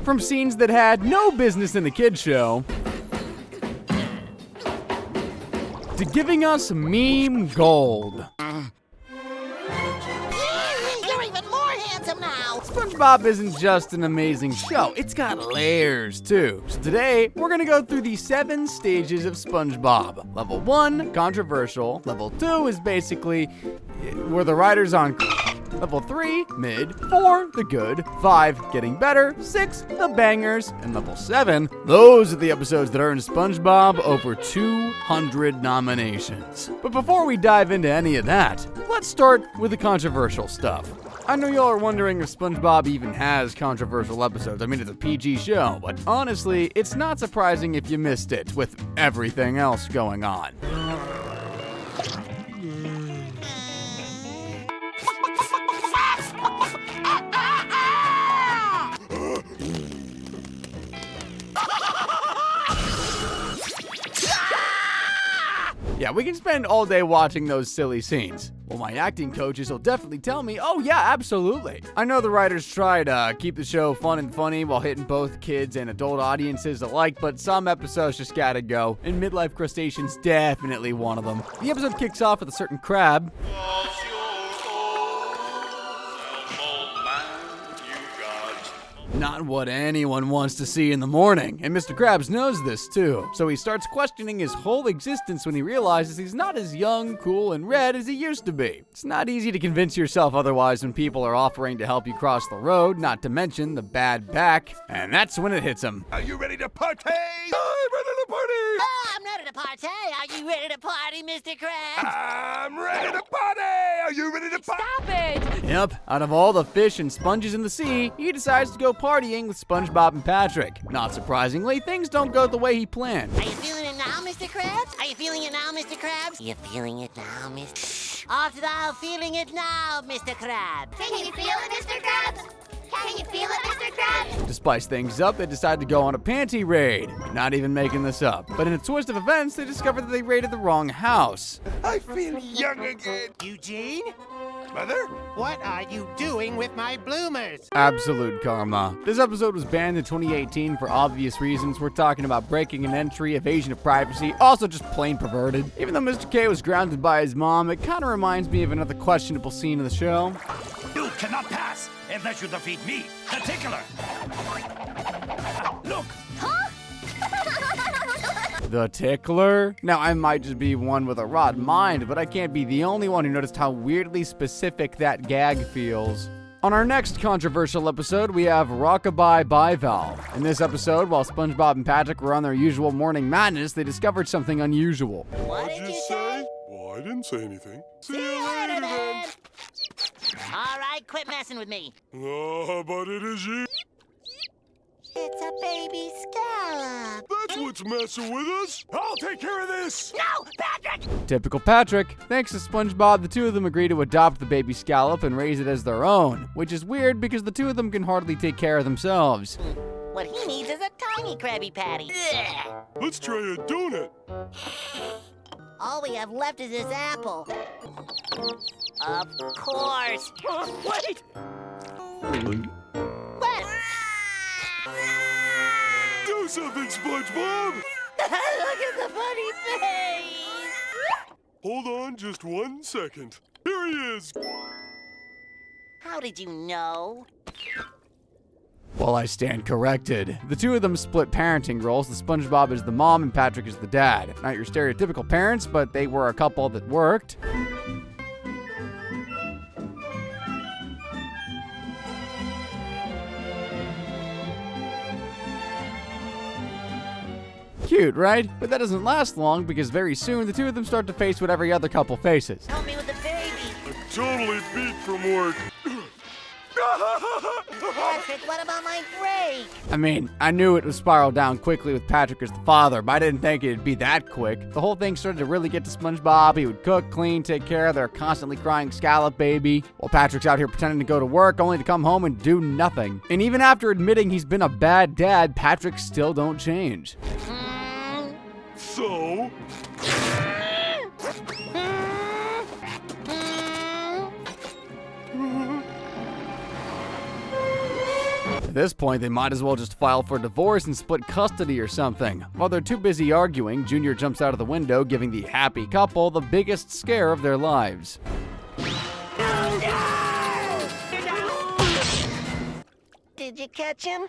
From scenes that had no business in a kid's show, to giving us meme gold. You're even more handsome now! SpongeBob isn't just an amazing show, it's got layers too. So today, we're gonna go through the 7 stages of SpongeBob. Level 1, controversial. Level 2 is basically where the writer's on. Level 3, mid. 4, the good. 5, getting better. 6, the bangers. And level 7, those are the episodes that earned SpongeBob over 200 nominations. But before we dive into any of that, let's start with the controversial stuff. I know y'all are wondering if SpongeBob even has controversial episodes. I mean, it's a PG show, but honestly, it's not surprising if you missed it with everything else going on. Yeah, we can spend all day watching those silly scenes. Well, my acting coaches will definitely tell me, oh yeah, absolutely. I know the writers try to keep the show fun and funny while hitting both kids and adult audiences alike, but some episodes just gotta go, and Midlife Crustacean's definitely one of them. The episode kicks off with a certain crab. Not what anyone wants to see in the morning, and Mr. Krabs knows this too. So he starts questioning his whole existence when he realizes he's not as young, cool, and red as he used to be. It's not easy to convince yourself otherwise when people are offering to help you cross the road, not to mention the bad back, and that's when it hits him. Are you ready to party? I'm ready to party! Oh, I'm ready to party! Are you ready to party, Mr. Krabs? I'm ready to party! Are you ready to party? Stop it! Yep, out of all the fish and sponges in the sea, he decides to go partying with SpongeBob and Patrick. Not surprisingly, things don't go the way he planned. Are you feeling it now, Mr. Krabs? Are you feeling it now, Mr. Krabs? You feeling it now, Mr. After thou feeling it now, Mr. Krabs. Can you feel it, Mr. Krabs? Can you feel it, Mr. Krabs? To spice things up, they decide to go on a panty raid. Not even making this up. But in a twist of events, they discover that they raided the wrong house. I feel young again. Eugene? Mother? What are you doing with my bloomers? Absolute karma. This episode was banned in 2018 for obvious reasons. We're talking about breaking an entry, evasion of privacy, also just plain perverted. Even though Mr. K was grounded by his mom, it kind of reminds me of another questionable scene of the show. You cannot pass unless you defeat me, the Tickler. Look. The Tickler? Now, I might just be one with a rotten mind, but I can't be the only one who noticed how weirdly specific that gag feels. On our next controversial episode, we have Rockabye Bivalve. In this episode, while SpongeBob and Patrick were on their usual morning madness, they discovered something unusual. What did you say? Well, I didn't say anything. See you later, then. All right, quit messing with me. Oh, but it is you. It's a baby scallop. That's what's messing with us. I'll take care of this. No, Patrick! Typical Patrick. Thanks to SpongeBob, the two of them agree to adopt the baby scallop and raise it as their own, which is weird because the two of them can hardly take care of themselves. What he needs is a tiny Krabby Patty. Let's try a donut. All we have left is this apple. Of course. Wait! What? Do something, SpongeBob. Look at the funny face. Hold on just 1 second. Here he is. How did you know? Well, I stand corrected. The two of them split parenting roles. The SpongeBob is the mom and Patrick is the dad. Not your stereotypical parents, but they were a couple that worked. Cute, right? But that doesn't last long because very soon the two of them start to face what every other couple faces. Help me with the baby. I'm totally beat from work. Patrick, what about my break? I mean, I knew it would spiral down quickly with Patrick as the father, but I didn't think it'd be that quick. The whole thing started to really get to SpongeBob. He would cook, clean, take care of their constantly crying scallop baby, while Patrick's out here pretending to go to work only to come home and do nothing. And even after admitting he's been a bad dad, Patrick still don't change. So? this point, they might as well just file for divorce and split custody or something. While they're too busy arguing, Junior jumps out of the window, giving the happy couple the biggest scare of their lives. Did you catch him?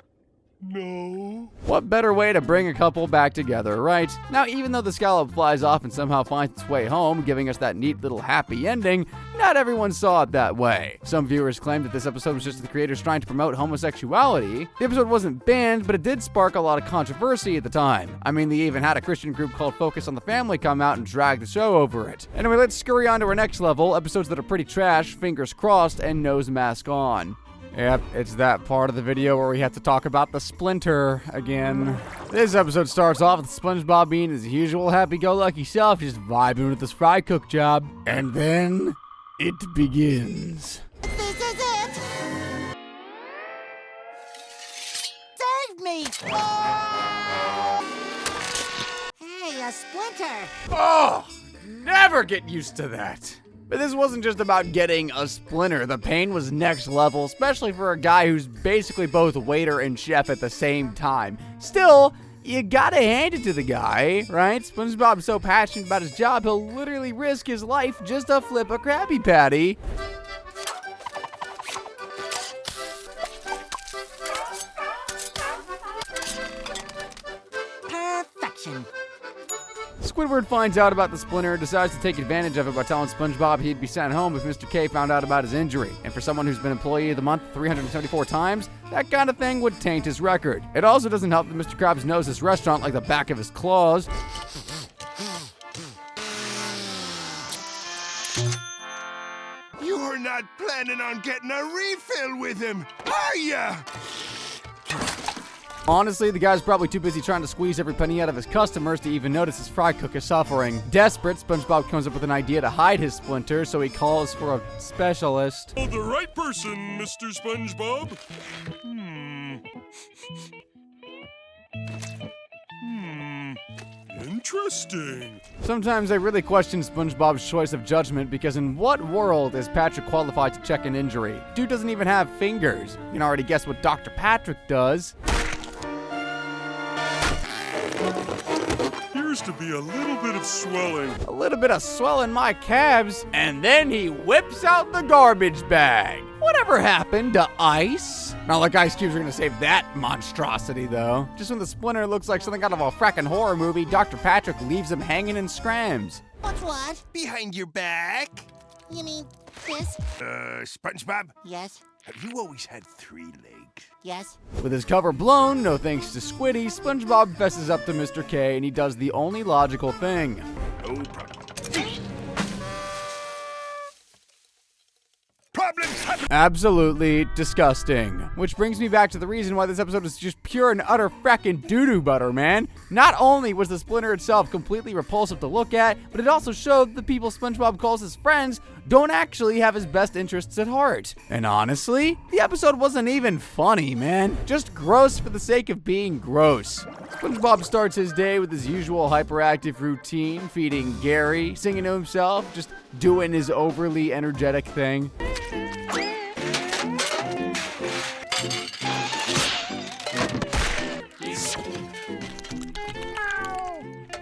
No. What better way to bring a couple back together, right? Now, even though the scallop flies off and somehow finds its way home, giving us that neat little happy ending, not everyone saw it that way. Some viewers claimed that this episode was just the creators trying to promote homosexuality. The episode wasn't banned, but it did spark a lot of controversy at the time. I mean, they even had a Christian group called Focus on the Family come out and drag the show over it. Anyway, let's scurry on to our next level, episodes that are pretty trash, fingers crossed, and nose mask on. Yep, it's that part of the video where we have to talk about the splinter again. This episode starts off with SpongeBob being his usual happy-go-lucky self, just vibing with his fry cook job. And then it begins. This is it! Save me! Oh! Hey, a splinter! Oh, never get used to that. But this wasn't just about getting a splinter. The pain was next level, especially for a guy who's basically both waiter and chef at the same time. Still, you gotta hand it to the guy, right? SpongeBob's so passionate about his job, he'll literally risk his life just to flip a Krabby Patty. Perfection. Squidward finds out about the splinter and decides to take advantage of it by telling SpongeBob he'd be sent home if Mr. K found out about his injury. And for someone who's been Employee of the Month 374 times, that kind of thing would taint his record. It also doesn't help that Mr. Krabs knows this restaurant like the back of his claws. You're not planning on getting a refill with him, are ya? Honestly, the guy's probably too busy trying to squeeze every penny out of his customers to even notice his fry cook is suffering. Desperate, SpongeBob comes up with an idea to hide his splinter, so he calls for a specialist. Oh, the right person, Mr. SpongeBob. Interesting. Sometimes I really question SpongeBob's choice of judgment, because in what world is Patrick qualified to check an injury? Dude doesn't even have fingers. You can already guess what Dr. Patrick does. Appears to be a little bit of swelling. A little bit of swell in my calves, and then he whips out the garbage bag. Whatever happened to ice? Not like Ice Cubes are gonna save that monstrosity, though. Just when the splinter looks like something out of a frackin' horror movie, Dr. Patrick leaves him hanging and scrams. What's what? Behind your back. You mean this? SpongeBob, Yes. have you always had 3 legs? Yes. With his cover blown, no thanks to Squiddy, SpongeBob fesses up to Mr. K, and he does the only logical thing. No problem. Problems happen. Absolutely disgusting. Which brings me back to the reason why this episode is just pure and utter frackin' doo-doo butter, man. Not only was the splinter itself completely repulsive to look at, but it also showed the people SpongeBob calls his friends don't actually have his best interests at heart. And honestly, the episode wasn't even funny, man. Just gross for the sake of being gross. SpongeBob starts his day with his usual hyperactive routine, feeding Gary, singing to himself, just doing his overly energetic thing.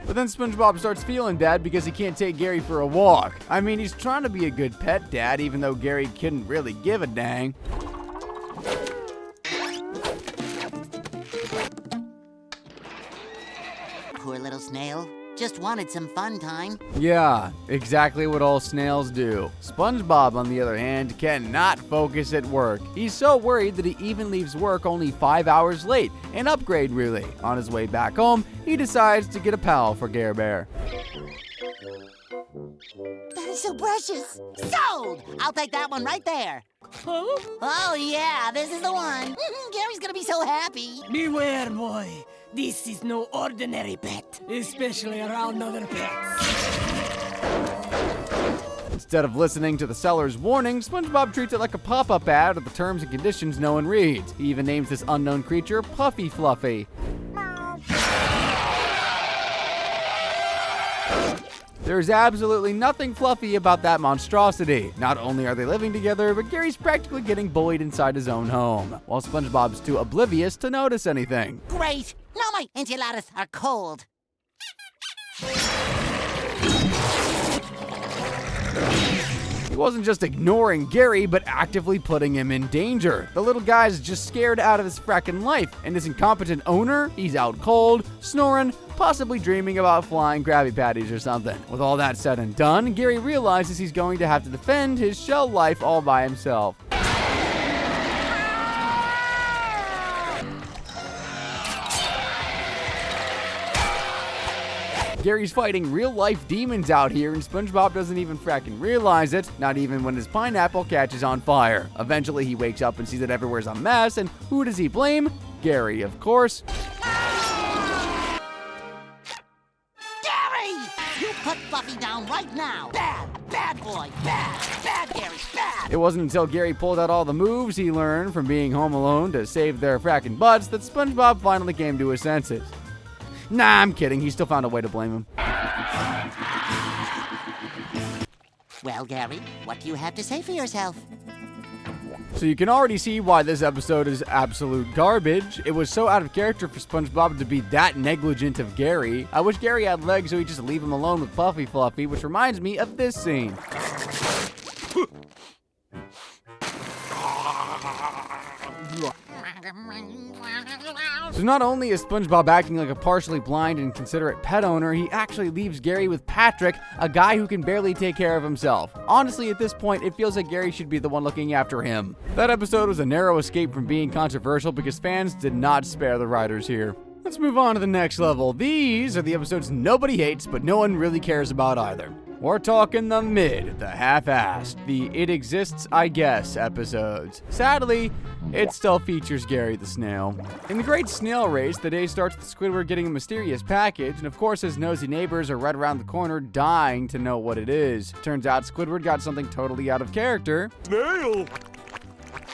But then SpongeBob starts feeling bad because he can't take Gary for a walk. I mean, he's trying to be a good pet dad, even though Gary couldn't really give a dang. Poor little snail. Just wanted some fun time. Yeah, exactly what all snails do. SpongeBob, on the other hand, cannot focus at work. He's so worried that he even leaves work only 5 hours late. An upgrade, really. On his way back home, he decides to get a pal for Gare Bear. That is so precious. Sold! I'll take that one right there. Huh? Oh, yeah, this is the one. Gary's gonna be so happy. Beware, boy. This is no ordinary pet, especially around other pets. Instead of listening to the seller's warning, SpongeBob treats it like a pop-up ad with the terms and conditions no one reads. He even names this unknown creature Puffy Fluffy. There's absolutely nothing fluffy about that monstrosity. Not only are they living together, but Gary's practically getting bullied inside his own home, while SpongeBob's too oblivious to notice anything. Great! Now my enchiladas are cold. He wasn't just ignoring Gary, but actively putting him in danger. The little guy's just scared out of his frackin' life, and his incompetent owner, he's out cold, snoring, possibly dreaming about flying Krabby Patties or something. With all that said and done, Gary realizes he's going to have to defend his shell life all by himself. Gary's fighting real-life demons out here, and SpongeBob doesn't even fracking realize it, not even when his pineapple catches on fire. Eventually, he wakes up and sees that everywhere's a mess, and who does he blame? Gary, of course. Gary! You put Fluffy down right now! Bad! Bad boy! Bad! Bad, Gary! Bad! It wasn't until Gary pulled out all the moves he learned from being home alone to save their fracking butts that SpongeBob finally came to his senses. Nah, I'm kidding. He still found a way to blame him. Well, Gary, what do you have to say for yourself? So you can already see why this episode is absolute garbage. It was so out of character for SpongeBob to be that negligent of Gary. I wish Gary had legs so he'd just leave him alone with Puffy Fluffy, which reminds me of this scene. So not only is SpongeBob acting like a partially blind and inconsiderate pet owner, he actually leaves Gary with Patrick, a guy who can barely take care of himself. Honestly, at this point, it feels like Gary should be the one looking after him. That episode was a narrow escape from being controversial because fans did not spare the writers here. Let's move on to the next level. These are the episodes nobody hates, but no one really cares about either. We're talking the mid, the half-assed, the it exists, I guess episodes. Sadly, it still features Gary the Snail. In the Great Snail Race, the day starts with Squidward getting a mysterious package, and of course his nosy neighbors are right around the corner dying to know what it is. Turns out Squidward got something totally out of character. Snail!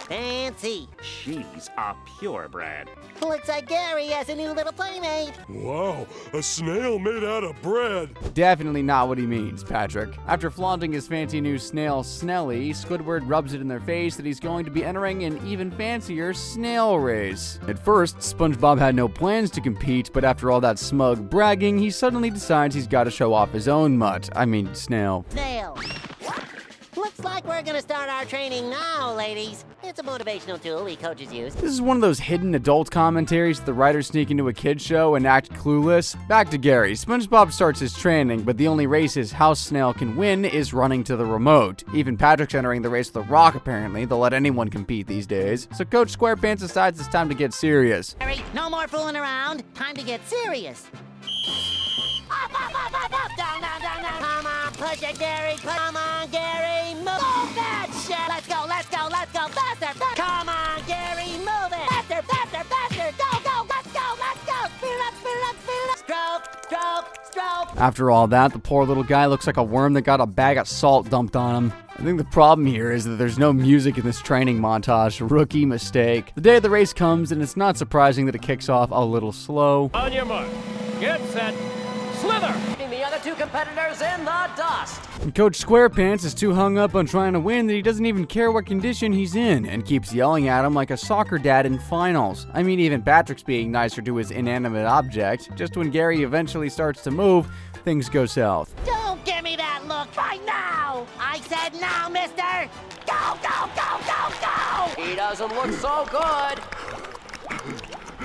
Fancy! She's a purebred. Looks like Gary has a new little playmate. Wow, a snail made out of bread. Definitely not what he means, Patrick. After flaunting his fancy new snail Snelly, Squidward rubs it in their face that he's going to be entering an even fancier snail race. At first, SpongeBob had no plans to compete, but after all that smug bragging, he suddenly decides he's got to show off his own snail. Snail. Looks like we're gonna start our training now, ladies. It's a motivational tool we coaches use. This is one of those hidden adult commentaries that the writers sneak into a kid's show and act clueless. Back to Gary. SpongeBob starts his training, but the only race his house snail can win is running to the remote. Even Patrick's entering the race with a rock, apparently. They'll let anyone compete these days. So Coach SquarePants decides it's time to get serious. Gary, no more fooling around. Time to get serious. Up, down, down, down, down. Come on, push it, Gary. Come on, Gary. Move that shit. Let's go, let's go, let's go. Faster, faster. Come on, Gary. Move it. Faster, faster, faster. Go, go, let's go, let's go. Speed it up, speed it up, speed it up. Stroke, stroke, stroke. After all that, the poor little guy looks like a worm that got a bag of salt dumped on him. I think the problem here is that there's no music in this training montage. Rookie mistake. The day of the race comes, and it's not surprising that it kicks off a little slow. On your mark, get set, slither! The other two competitors in the dust. And Coach SquarePants is too hung up on trying to win that he doesn't even care what condition he's in and keeps yelling at him like a soccer dad in finals. I mean, even Patrick's being nicer to his inanimate object. Just when Gary eventually starts to move, things go south. Don't give me that look right now. I said now, mister. Go, go, go, go, go. He doesn't look so good.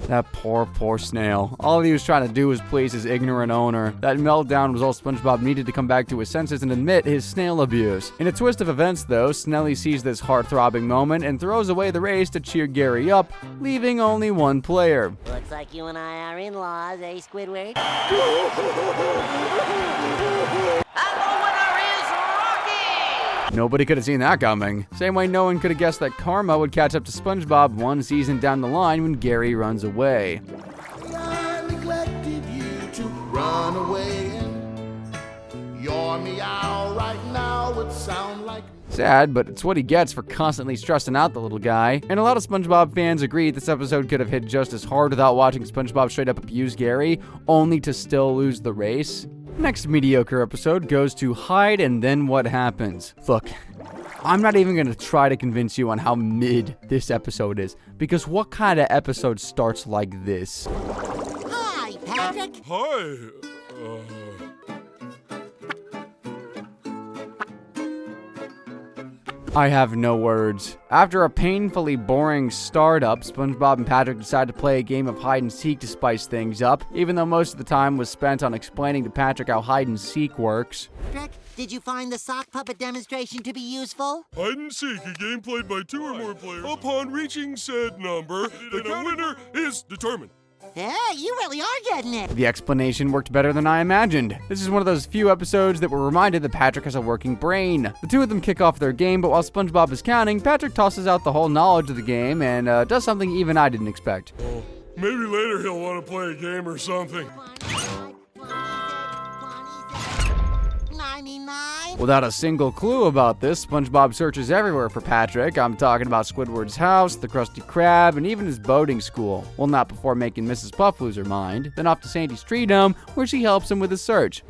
That poor snail. All he was trying to do was please his ignorant owner. That meltdown was all SpongeBob needed to come back to his senses and admit his snail abuse. In a twist of events, though, Snelly sees this heart-throbbing moment and throws away the race to cheer Gary up, leaving only one player. Looks like you and I are in-laws, eh, Squidward? Nobody could have seen that coming. Same way no one could have guessed that Karma would catch up to SpongeBob one season down the line when Gary runs away. I neglected you to run away. Your meow right now would sound like... Sad, but it's what he gets for constantly stressing out the little guy. And a lot of SpongeBob fans agree this episode could have hit just as hard without watching SpongeBob straight up abuse Gary, only to still lose the race. Next mediocre episode goes to Hide and Then What Happens. Look, I'm not even going to try to convince you on how mid this episode is, because what kind of episode starts like this? Hi, Patrick. Hi. I have no words. After a painfully boring startup, SpongeBob and Patrick decide to play a game of hide and seek to spice things up, even though most of the time was spent on explaining to Patrick how hide and seek works. Patrick, did you find the sock puppet demonstration to be useful? Hide and seek, a game played by 2 or more players. Upon reaching said number, the winner is determined. Hey, you really are getting it. The explanation worked better than I imagined. This is one of those few episodes that we're reminded that Patrick has a working brain. The two of them kick off their game, but while SpongeBob is counting, Patrick tosses out the whole knowledge of the game and does something even I didn't expect. Oh, maybe later he'll want to play a game or something. 99. Without a single clue about this, SpongeBob searches everywhere for Patrick. I'm talking about Squidward's house, the Krusty Krab, and even his boating school. Well, not before making Mrs. Puff lose her mind. Then off to Sandy's tree dome, where she helps him with his search.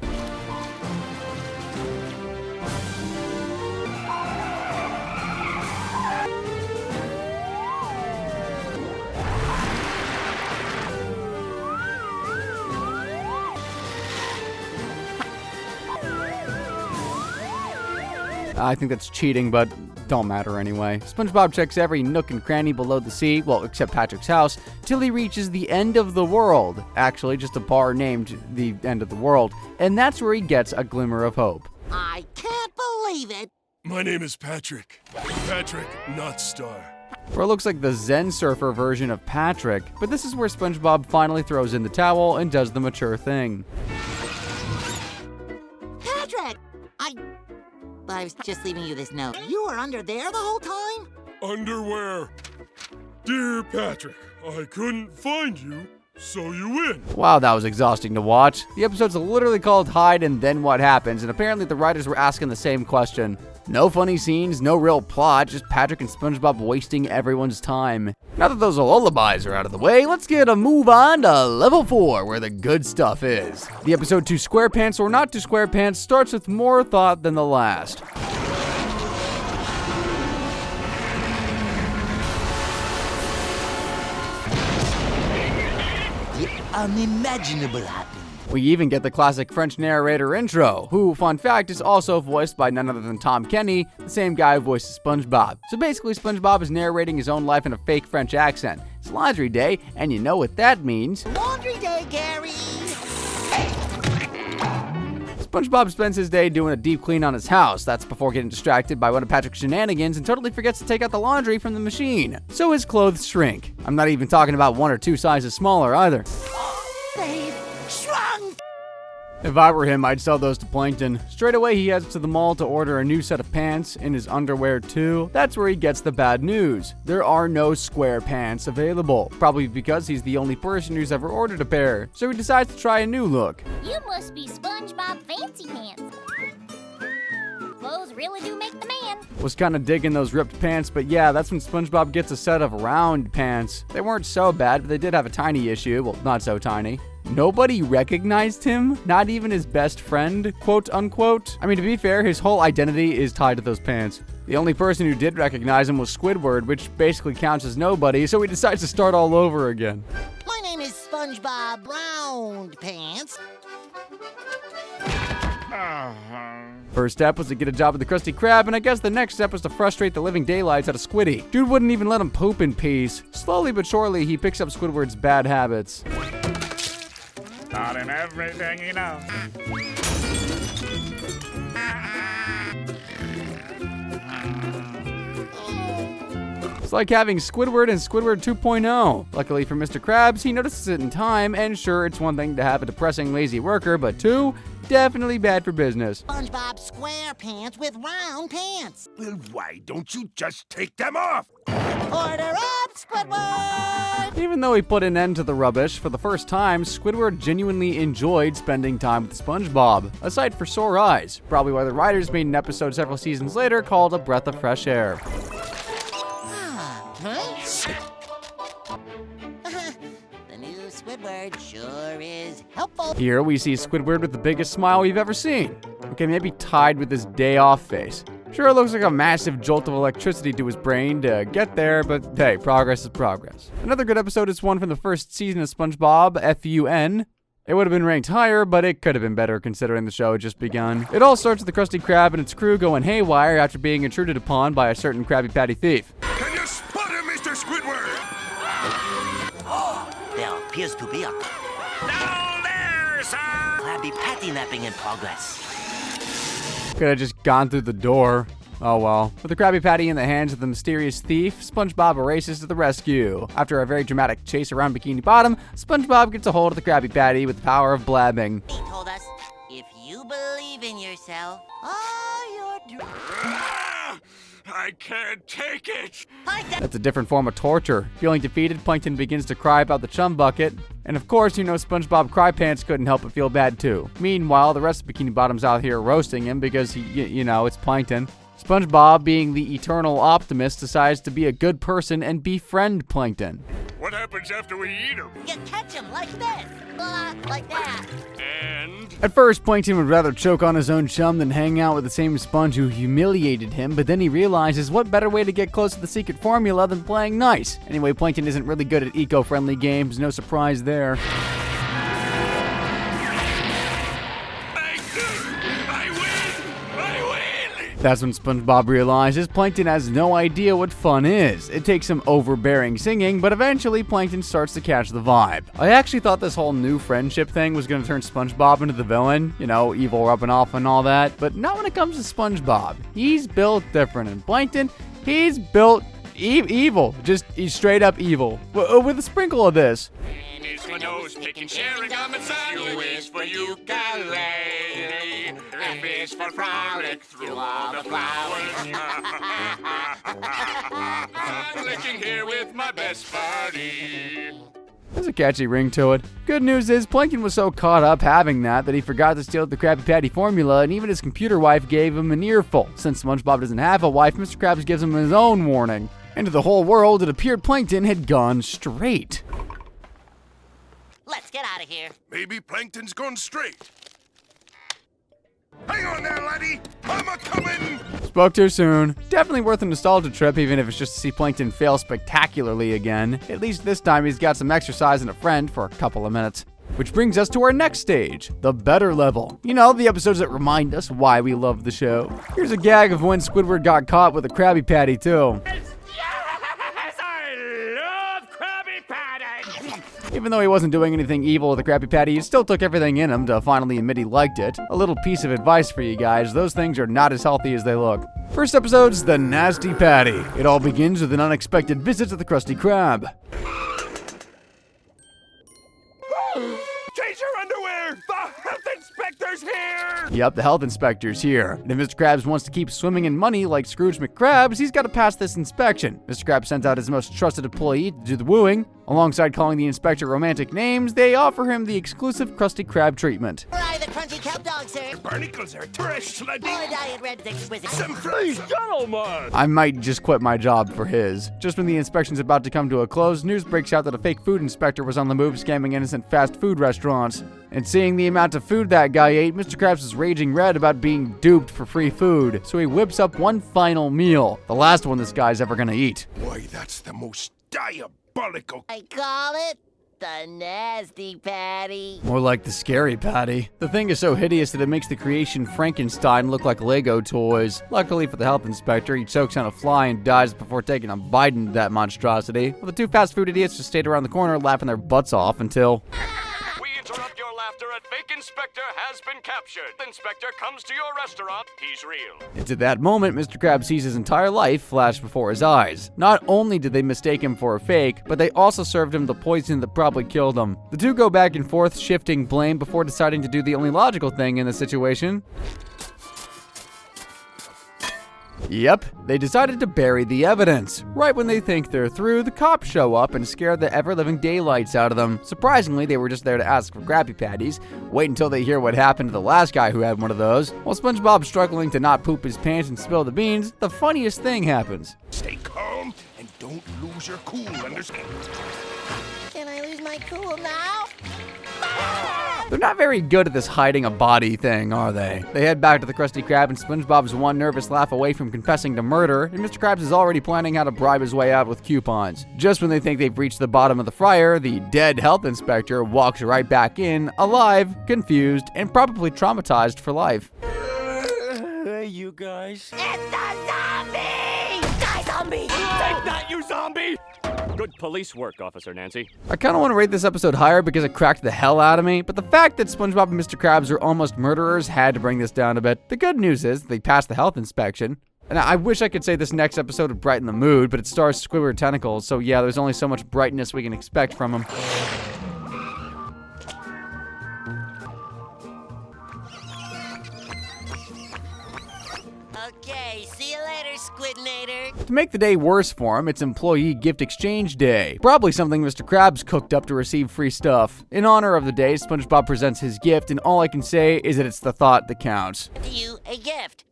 I think that's cheating, but don't matter anyway. SpongeBob checks every nook and cranny below the sea, well, except Patrick's house, till he reaches the end of the world. Actually, just a bar named the end of the world. And that's where he gets a glimmer of hope. I can't believe it. My name is Patrick. Patrick, not Star. Or it looks like the Zen Surfer version of Patrick, but this is where SpongeBob finally throws in the towel and does the mature thing. Patrick! I was just leaving you this note. You were under there the whole time? Underwear. Dear Patrick, I couldn't find you, so you win. Wow, that was exhausting to watch. The episode's literally called Hide and Then What Happens, and apparently the writers were asking the same question. No funny scenes, no real plot, just Patrick and SpongeBob wasting everyone's time. Now that those lullabies are out of the way, let's get a move on to level 4, where the good stuff is. The episode 2 SquarePants or Not to SquarePants starts with more thought than the last. The unimaginable happened. We even get the classic French narrator intro, who, fun fact, is also voiced by none other than Tom Kenny, the same guy who voices SpongeBob. So basically, SpongeBob is narrating his own life in a fake French accent. It's laundry day, and you know what that means. Laundry day, Gary! SpongeBob spends his day doing a deep clean on his house. That's before getting distracted by one of Patrick's shenanigans and totally forgets to take out the laundry from the machine. So his clothes shrink. I'm not even talking about 1 or 2 sizes smaller either. They've shrunk! If I were him, I'd sell those to Plankton. Straight away, he heads to the mall to order a new set of pants, in his underwear too. That's where he gets the bad news. There are no square pants available. Probably because he's the only person who's ever ordered a pair. So he decides to try a new look. You must be SpongeBob Fancy Pants. Clothes really do make the man. Was kinda digging those ripped pants, but yeah, that's when SpongeBob gets a set of round pants. They weren't so bad, but they did have a tiny issue. Well, not so tiny. Nobody recognized him, not even his best friend, quote unquote. I mean, to be fair, his whole identity is tied to those pants. The only person who did recognize him was Squidward, which basically counts as nobody, so he decides to start all over again. My name is SpongeBob Round Pants. First step was to get a job with the Krusty Krab, and I guess the next step was to frustrate the living daylights out of Squiddy. Dude wouldn't even let him poop in peace. Slowly but surely, he picks up Squidward's bad habits. Not in everything you know. It's like having Squidward and Squidward 2.0. Luckily for Mr. Krabs, he notices it in time, and sure, it's one thing to have a depressing, lazy worker, but 2, definitely bad for business. SpongeBob Square Pants with round pants. Well, why don't you just take them off? Order up, Squidward! Even though he put an end to the rubbish, for the first time, Squidward genuinely enjoyed spending time with SpongeBob. A sight for sore eyes. Probably why the writers made an episode several seasons later called A Breath of Fresh Air. Huh? The new Squidward sure is helpful. Here we see Squidward with the biggest smile we've ever seen. Okay, maybe tied with his day off face. Sure, it looks like a massive jolt of electricity to his brain to get there, but hey, progress is progress. Another good episode is one from the first season of SpongeBob, F-U-N. It would have been ranked higher, but it could have been better considering the show had just begun. It all starts with the Krusty Krab and its crew going haywire after being intruded upon by a certain Krabby Patty thief. Can you spot him, Mr. Squidward? There appears to be a Down there, sir! Krabby Patty napping in progress. Could have just gone through the door. Oh well. With the Krabby Patty in the hands of the mysterious thief, SpongeBob races to the rescue. After a very dramatic chase around Bikini Bottom, SpongeBob gets a hold of the Krabby Patty with the power of blabbing. He told us, if you believe in yourself, all your dreams. I can't take it! That's a different form of torture. Feeling defeated, Plankton begins to cry about the chum bucket. And of course, you know SpongeBob Cry Pants couldn't help but feel bad too. Meanwhile, the rest of Bikini Bottom's out here roasting him because he, you know, it's Plankton. SpongeBob, being the eternal optimist, decides to be a good person and befriend Plankton. What happens after we eat him? You catch him like this, like that. And At first, Plankton would rather choke on his own chum than hang out with the same sponge who humiliated him, but then he realizes what better way to get close to the secret formula than playing nice. Anyway, Plankton isn't really good at eco-friendly games, no surprise there. That's when SpongeBob realizes Plankton has no idea what fun is. It takes some overbearing singing, but eventually Plankton starts to catch the vibe. I actually thought this whole new friendship thing was going to turn SpongeBob into the villain, you know, evil rubbing off and all that, but not when it comes to SpongeBob. He's built different, and Plankton, he's built evil. He's straight up evil. With a sprinkle of this. Is for nose picking, sharing gum and sun. U is for ukulele. F is for frolic through all the flowers. I'm licking here with my best buddy. There's a catchy ring to it. Good news is, Plankton was so caught up having that he forgot to steal the Krabby Patty formula, and even his computer wife gave him an earful. Since SpongeBob doesn't have a wife, Mr. Krabs gives him his own warning. And to the whole world, it appeared Plankton had gone straight. Let's get out of here. maybe Plankton's gone straight. Hang on there, laddie! I'm a-comin'! Spoke too soon. Definitely worth a nostalgia trip, even if it's just to see Plankton fail spectacularly again. At least this time he's got some exercise and a friend for a couple of minutes. Which brings us to our next stage, the better level. You know, the episodes that remind us why we love the show. Here's a gag of when Squidward got caught with a Krabby Patty, too. Even though he wasn't doing anything evil with the Krabby Patty, he still took everything in him to finally admit he liked it. A little piece of advice for you guys, those things are not as healthy as they look. First episode's The Nasty Patty. It all begins with an unexpected visit to the Krusty Krab. Change your underwear! The health inspector's here! Yep, the health inspector's here. And if Mr. Krabs wants to keep swimming in money like Scrooge McCrabs, he's got to pass this inspection. Mr. Krabs sends out his most trusted employee to do the wooing. Alongside calling the inspector romantic names, they offer him the exclusive Krusty Krab treatment. Fry the crunchy kelp dog, sir. Barnacles are fresh, Or diet red's exquisite. Some fresh gentlemen! I might just quit my job for his. Just when the inspection's about to come to a close, news breaks out that a fake food inspector was on the move scamming innocent fast food restaurants. And seeing the amount of food that guy ate, Mr. Krabs is raging red about being duped for free food. So he whips up one final meal, the last one this guy's ever gonna eat. Why, that's the most diabolical... I call it the Nasty Patty. More like the Scary Patty. The thing is so hideous that it makes the creation Frankenstein look like Lego toys. Luckily for the health inspector, he chokes on a fly and dies before taking a bite into that monstrosity. Well, the two fast food idiots just stayed around the corner laughing their butts off until... We interrupt your laughter at fake inspector has been captured. The inspector comes to your restaurant. He's real. It's at that moment Mr. Krabs sees his entire life flash before his eyes. Not only did they mistake him for a fake, but they also served him the poison that probably killed him. The two go back and forth, shifting blame before deciding to do the only logical thing in the situation. Yep, they decided to bury the evidence. Right when they think they're through, the cops show up and scare the ever-living daylights out of them. Surprisingly, they were just there to ask for Krabby Patties. Wait until they hear what happened to the last guy who had one of those. While SpongeBob's struggling to not poop his pants and spill the beans, the funniest thing happens. Stay calm and don't lose your cool, understand? Can I lose my I cool now? They're not very good at this hiding a body thing, are they? They head back to the Krusty Krab, and SpongeBob's one nervous laugh away from confessing to murder, and Mr. Krabs is already planning how to bribe his way out with coupons. Just when they think they've reached the bottom of the fryer, the dead health inspector walks right back in, alive, confused, and probably traumatized for life. Hey, you guys. It's the zombie! Die, zombie! Take that, you zombie! Good police work, Officer Nancy. I kind of want to rate this episode higher because it cracked the hell out of me, but the fact that SpongeBob and Mr. Krabs are almost murderers had to bring this down a bit. The good news is they passed the health inspection. And I wish I could say this next episode would brighten the mood, but it stars Squidward tentacles, so yeah, there's only so much brightness we can expect from him. Okay, see you later, Squidnator. To make the day worse for him, it's Employee Gift Exchange Day. Probably something Mr. Krabs cooked up to receive free stuff. In honor of the day, SpongeBob presents his gift, and all I can say is that it's the thought that counts. To you, a gift.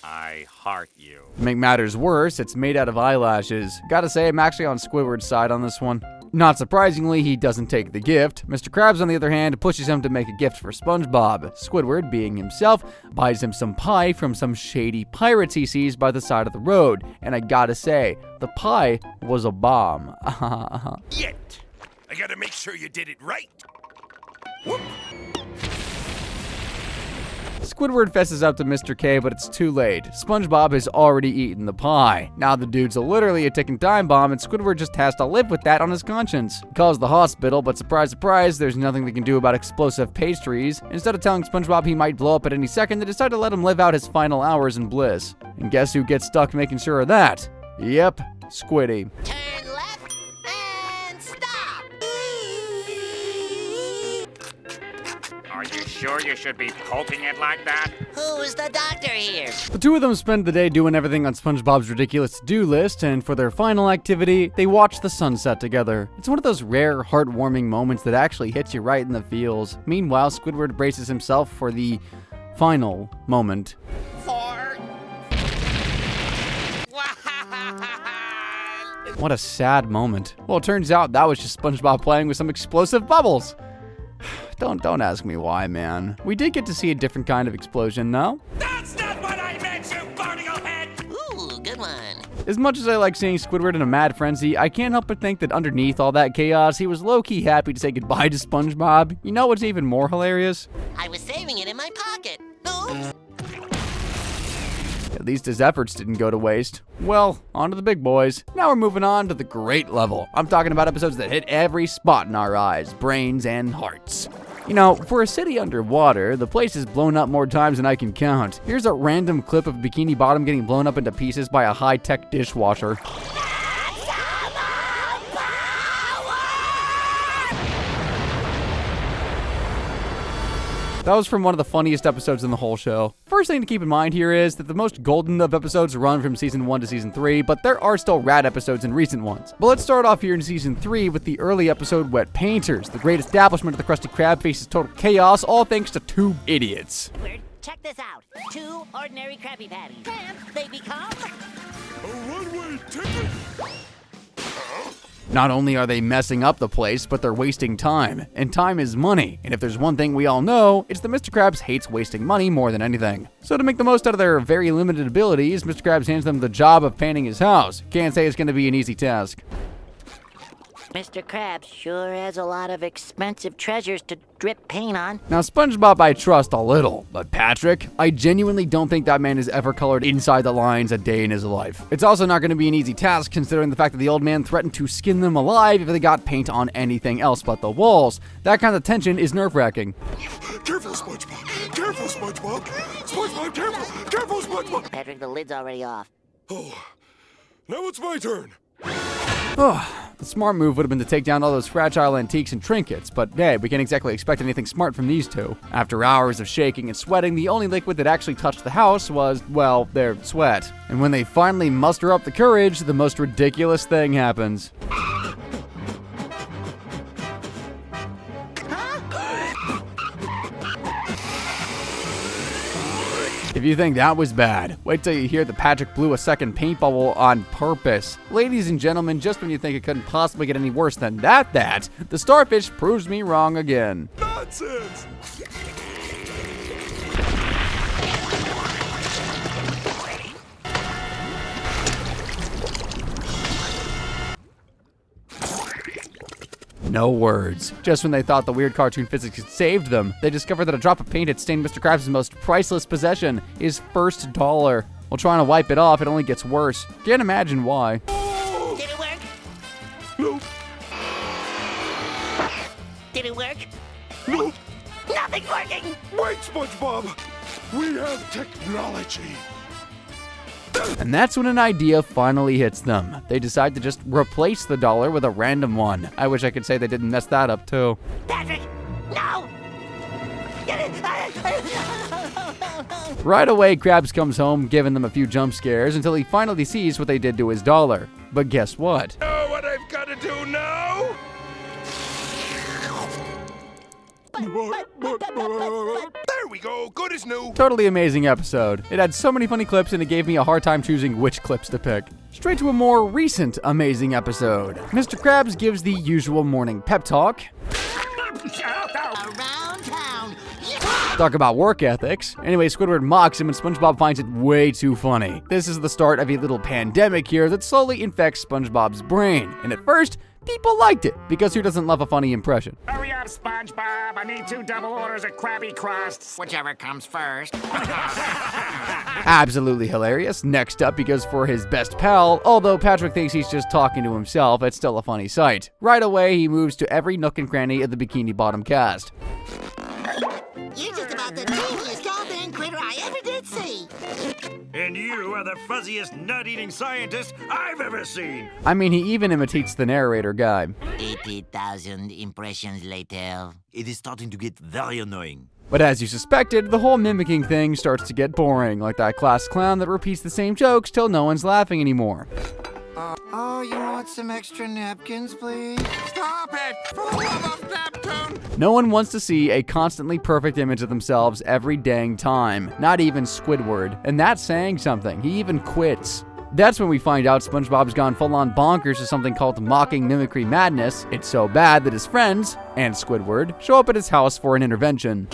I heart you. To make matters worse, it's made out of eyelashes. Gotta say, I'm actually on Squidward's side on this one. Not surprisingly, he doesn't take the gift. Mr. Krabs, on the other hand, pushes him to make a gift for SpongeBob. Squidward, being himself, buys him some pie from some shady pirates he sees by the side of the road. And I gotta say, the pie was a bomb. Yet. I gotta make sure you did it right. Whoop. Squidward fesses up to Mr. K, but it's too late. SpongeBob has already eaten the pie. Now the dude's literally a ticking time bomb, and Squidward just has to live with that on his conscience. He calls the hospital, but surprise, surprise, there's nothing they can do about explosive pastries. Instead of telling SpongeBob he might blow up at any second, they decide to let him live out his final hours in bliss. And guess who gets stuck making sure of that? Yep, Squiddy. Turn left and stop. Are you sure you should be poking it like that? Who's the doctor here? The two of them spend the day doing everything on SpongeBob's ridiculous to-do list, and for their final activity, they watch the sunset together. It's one of those rare, heartwarming moments that actually hits you right in the feels. Meanwhile, Squidward braces himself for the final moment. What a sad moment. Well, it turns out that was just SpongeBob playing with some explosive bubbles. Don't ask me why, man. We did get to see a different kind of explosion, though. That's not what I meant, you barnacle head! Ooh, good one. As much as I like seeing Squidward in a mad frenzy, I can't help but think that underneath all that chaos, he was low-key happy to say goodbye to SpongeBob. You know what's even more hilarious? I was saving it in my pocket. Oops. At least his efforts didn't go to waste. Well, on to the big boys. Now we're moving on to the great level. I'm talking about episodes that hit every spot in our eyes, brains, and hearts. You know, for a city underwater, the place is blown up more times than I can count. Here's a random clip of Bikini Bottom getting blown up into pieces by a high-tech dishwasher. That was from one of the funniest episodes in the whole show. First thing to keep in mind here is that the most golden of episodes run from season 1 to season 3, but there are still rad episodes in recent ones. But let's start off here in season 3 with the early episode Wet Painters. The great establishment of the Krusty Krab faces total chaos, all thanks to two idiots. Check this out. Two ordinary Krabby Patties. And they become... A one-way ticket? Not only are they messing up the place, but they're wasting time. And time is money. And if there's one thing we all know, it's that Mr. Krabs hates wasting money more than anything. So to make the most out of their very limited abilities, Mr. Krabs hands them the job of painting his house. Can't say it's going to be an easy task. Mr. Krabs sure has a lot of expensive treasures to drip paint on. Now, SpongeBob I trust a little, but Patrick, I genuinely don't think that man has ever colored inside the lines a day in his life. It's also not going to be an easy task considering the fact that the old man threatened to skin them alive if they got paint on anything else but the walls. That kind of tension is nerve-wracking. Careful, SpongeBob! Careful, SpongeBob! SpongeBob, careful! Careful, SpongeBob! Patrick, the lid's already off. Oh, now it's my turn. The smart move would have been to take down all those fragile antiques and trinkets, but hey, we can't exactly expect anything smart from these two. After hours of shaking and sweating, the only liquid that actually touched the house was, well, their sweat. And when they finally muster up the courage, the most ridiculous thing happens. If you think that was bad, wait till you hear that Patrick blew a second paint bubble on purpose. Ladies and gentlemen, just when you think it couldn't possibly get any worse than that, the starfish proves me wrong again. Nonsense! No words. Just when they thought the weird cartoon physics had saved them, they discovered that a drop of paint had stained Mr. Krabs' most priceless possession, his first dollar. While trying to wipe it off, it only gets worse. Can't imagine why. Did it work? Nope. Did it work? Nope. Nothing's working! Wait, SpongeBob! We have technology. And that's when an idea finally hits them. They decide to just replace the dollar with a random one. I wish I could say they didn't mess that up too. Patrick! No! Right away, Krabs comes home, giving them a few jump scares until he finally sees what they did to his dollar. But guess what? Know what I've got to do now? There we go, good as new. Totally amazing episode. It had so many funny clips and it gave me a hard time choosing which clips to pick. Straight to a more recent amazing episode. Mr. Krabs gives the usual morning pep talk. Around town. Talk about work ethics. Anyway, Squidward mocks him and SpongeBob finds it way too funny. This is the start of a little pandemic here that slowly infects SpongeBob's brain. And at first, people liked it, because who doesn't love a funny impression? Hurry up, SpongeBob. I need 2 double orders of Krabby Crusts. Whichever comes first. Absolutely hilarious. Next up, he goes for his best pal, although Patrick thinks he's just talking to himself, it's still a funny sight. Right away, he moves to every nook and cranny of the Bikini Bottom cast. You're just about the teeniest goddamn critter I ever did see. And you are the fuzziest nut-eating scientist I've ever seen. I mean, he even imitates the narrator guy. 80,000 impressions later. It is starting to get very annoying. But as you suspected, the whole mimicking thing starts to get boring, like that class clown that repeats the same jokes till no one's laughing anymore. Oh, you want some extra napkins, please? Stop it! For the love of Neptune! No one wants to see a constantly perfect image of themselves every dang time, not even Squidward, and that's saying something. He even quits. That's when we find out SpongeBob's gone full-on bonkers to something called mocking mimicry madness. It's so bad that his friends, and Squidward, show up at his house for an intervention.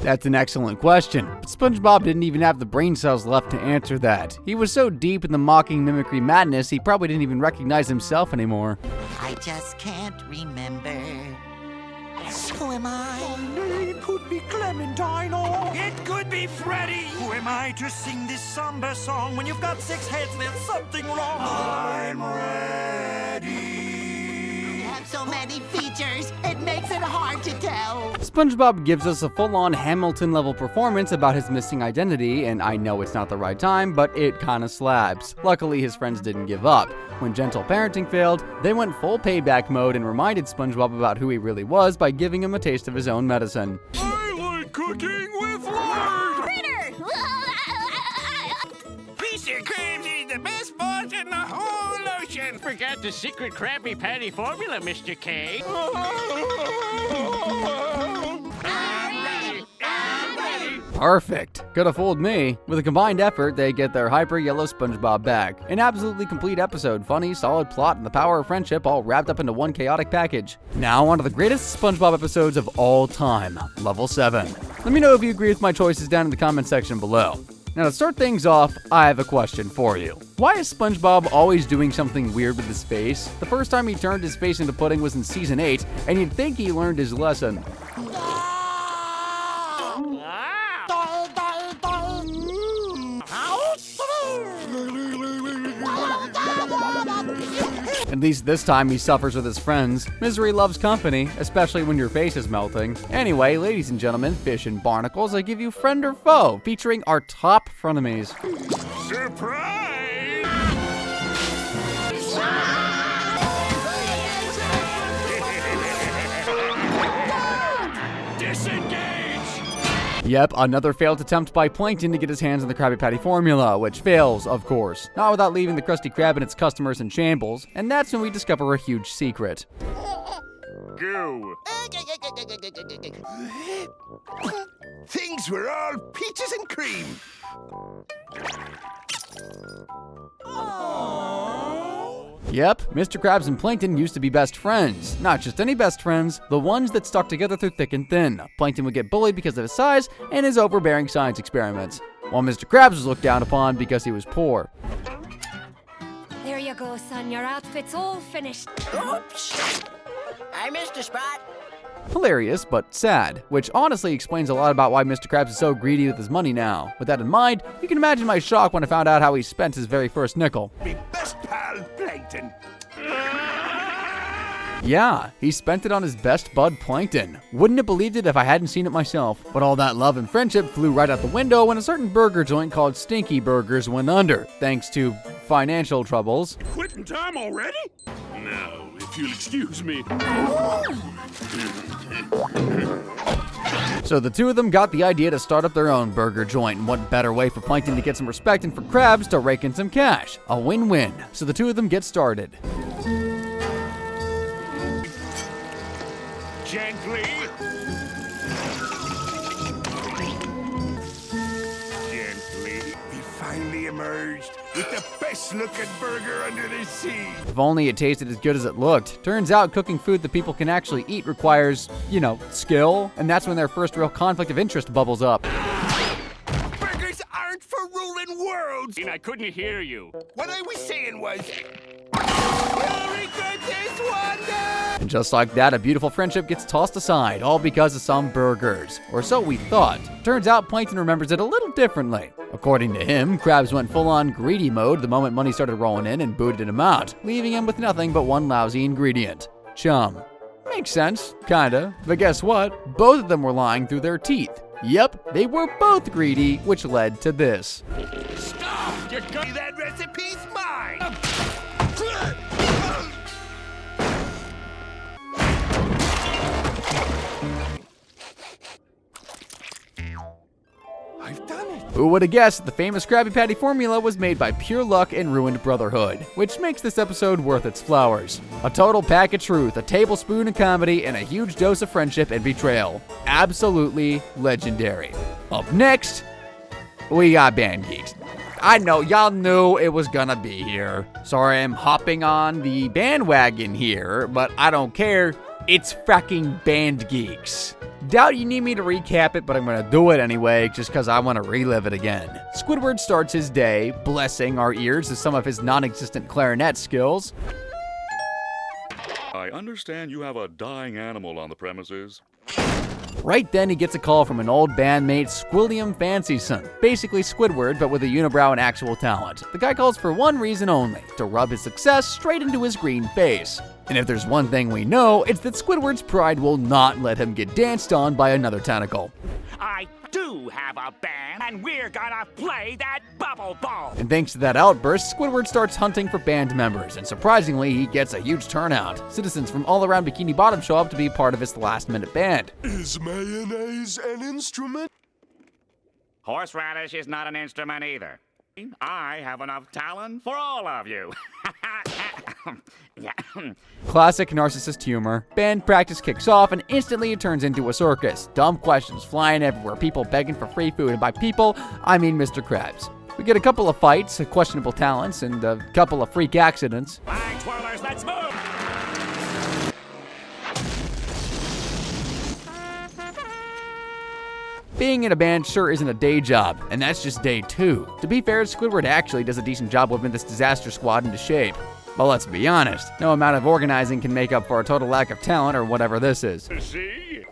That's an excellent question, but SpongeBob didn't even have the brain cells left to answer that. He was so deep in the mocking mimicry madness, he probably didn't even recognize himself anymore. I just can't remember. Who am I? It could be Clementine or it could be Freddy. Who am I to sing this somber song when you've got 6 heads? There's something wrong. I'm ready. You have so many features, it makes it hard to tell. SpongeBob gives us a full-on Hamilton-level performance about his missing identity, and I know it's not the right time, but it kinda slaps. Luckily, his friends didn't give up. When gentle parenting failed, they went full payback mode and reminded SpongeBob about who he really was by giving him a taste of his own medicine. I like cooking with lard! Mr. Krabs is the best boss in the whole ocean. Forgot the secret Krabby Patty formula, Mr. K. I'm ready. I'm ready. Perfect. Could have fooled me. With a combined effort, they get their hyper-yellow SpongeBob back. An absolutely complete episode, funny, solid plot, and the power of friendship all wrapped up into one chaotic package. Now on to the greatest SpongeBob episodes of all time, Level 7. Let me know if you agree with my choices down in the comment section below. Now to start things off, I have a question for you. Why is SpongeBob always doing something weird with his face? The first time he turned his face into pudding was in Season 8, and you'd think he learned his lesson. At least this time he suffers with his friends. Misery loves company, especially when your face is melting. Anyway, ladies and gentlemen, fish and barnacles, I give you Friend or Foe, featuring our top frenemies. Surprise! Yep, another failed attempt by Plankton to get his hands on the Krabby Patty formula, which fails, of course. Not without leaving the Krusty Krab and its customers in shambles, and that's when we discover a huge secret. goo. Things were all peaches and cream. Yep, Mr. Krabs and Plankton used to be best friends. Not just any best friends, the ones that stuck together through thick and thin. Plankton would get bullied because of his size and his overbearing science experiments, while Mr. Krabs was looked down upon because he was poor. There you go, son. Your outfit's all finished. Oops. I missed a spot. Hilarious, but sad, which honestly explains a lot about why Mr. Krabs is so greedy with his money now. With that in mind, you can imagine my shock when I found out how he spent his very first nickel. Me best pal, Plankton. Yeah, he spent it on his best bud, Plankton. Wouldn't have believed it if I hadn't seen it myself. But all that love and friendship flew right out the window when a certain burger joint called Stinky Burgers went under, thanks to financial troubles. Quitting time already? Now, if you'll excuse me. So the two of them got the idea to start up their own burger joint, and what better way for Plankton to get some respect and for Krabs to rake in some cash? A win-win. So the two of them get started. Gently. Gently. We finally emerged with the best-looking burger under the sea. If only it tasted as good as it looked. Turns out cooking food that people can actually eat requires, skill, and that's when their first real conflict of interest bubbles up. Burgers aren't for ruling worlds. And I couldn't hear you. What I was saying was, you'll regret this one day. And just like that, a beautiful friendship gets tossed aside, all because of some burgers. Or so we thought. Turns out Plankton remembers it a little differently. According to him, Krabs went full-on greedy mode the moment money started rolling in and booted him out, leaving him with nothing but one lousy ingredient: chum. Makes sense, kinda. But guess what? Both of them were lying through their teeth. Yep, they were both greedy, which led to this. Stop! That recipe's mine! I've done it! Who would have guessed the famous Krabby Patty formula was made by pure luck and ruined brotherhood, which makes this episode worth its flowers. A total pack of truth, a tablespoon of comedy, and a huge dose of friendship and betrayal. Absolutely legendary. Up next, we got Band Geeks. I know, y'all knew it was gonna be here. Sorry I'm hopping on the bandwagon here, but I don't care. It's fracking Band Geeks. Doubt you need me to recap it, but I'm gonna do it anyway, just cause I wanna relive it again. Squidward starts his day, blessing our ears with some of his non-existent clarinet skills. I understand you have a dying animal on the premises. Right then, he gets a call from an old bandmate, Squilliam Fancyson. Basically Squidward, but with a unibrow and actual talent. The guy calls for one reason only, to rub his success straight into his green face. And if there's one thing we know, it's that Squidward's pride will not let him get danced on by another tentacle. I do have a band, and we're gonna play that bubble ball. And thanks to that outburst, Squidward starts hunting for band members, and surprisingly, he gets a huge turnout. Citizens from all around Bikini Bottom show up to be part of his last-minute band. Is mayonnaise an instrument? Horseradish is not an instrument either. I have enough talent for all of you. Classic narcissist humor. Band practice kicks off, and instantly it turns into a circus. Dumb questions flying everywhere, people begging for free food, and by people, I mean Mr. Krabs. We get a couple of fights, questionable talents, and a couple of freak accidents. Flag twirlers, let's move! Being in a band sure isn't a day job, and that's just day 2. To be fair, Squidward actually does a decent job whipping this disaster squad into shape. But let's be honest, no amount of organizing can make up for a total lack of talent or whatever this is. See?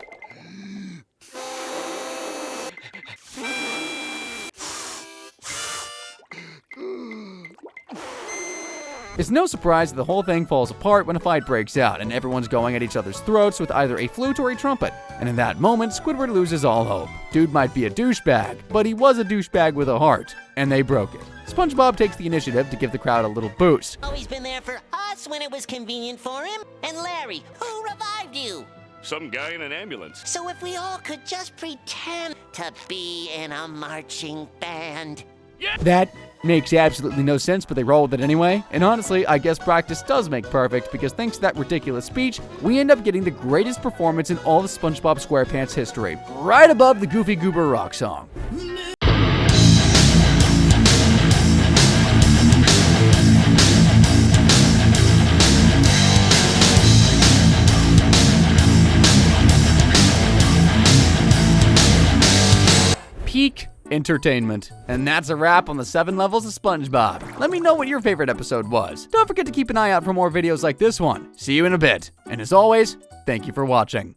It's no surprise that the whole thing falls apart when a fight breaks out and everyone's going at each other's throats with either a flute or a trumpet. And in that moment, Squidward loses all hope. Dude might be a douchebag, but he was a douchebag with a heart, and they broke it. SpongeBob takes the initiative to give the crowd a little boost. Always been there for us when it was convenient for him. And Larry, who revived you? Some guy in an ambulance. So if we all could just pretend to be in a marching band. That makes absolutely no sense, but they roll with it anyway. And honestly, I guess practice does make perfect, because thanks to that ridiculous speech, we end up getting the greatest performance in all of SpongeBob SquarePants history, right above the Goofy Goober Rock song. Peak entertainment. And that's a wrap on the 7 levels of SpongeBob. Let me know what your favorite episode was. Don't forget to keep an eye out for more videos like this one. See you in a bit. And as always, thank you for watching.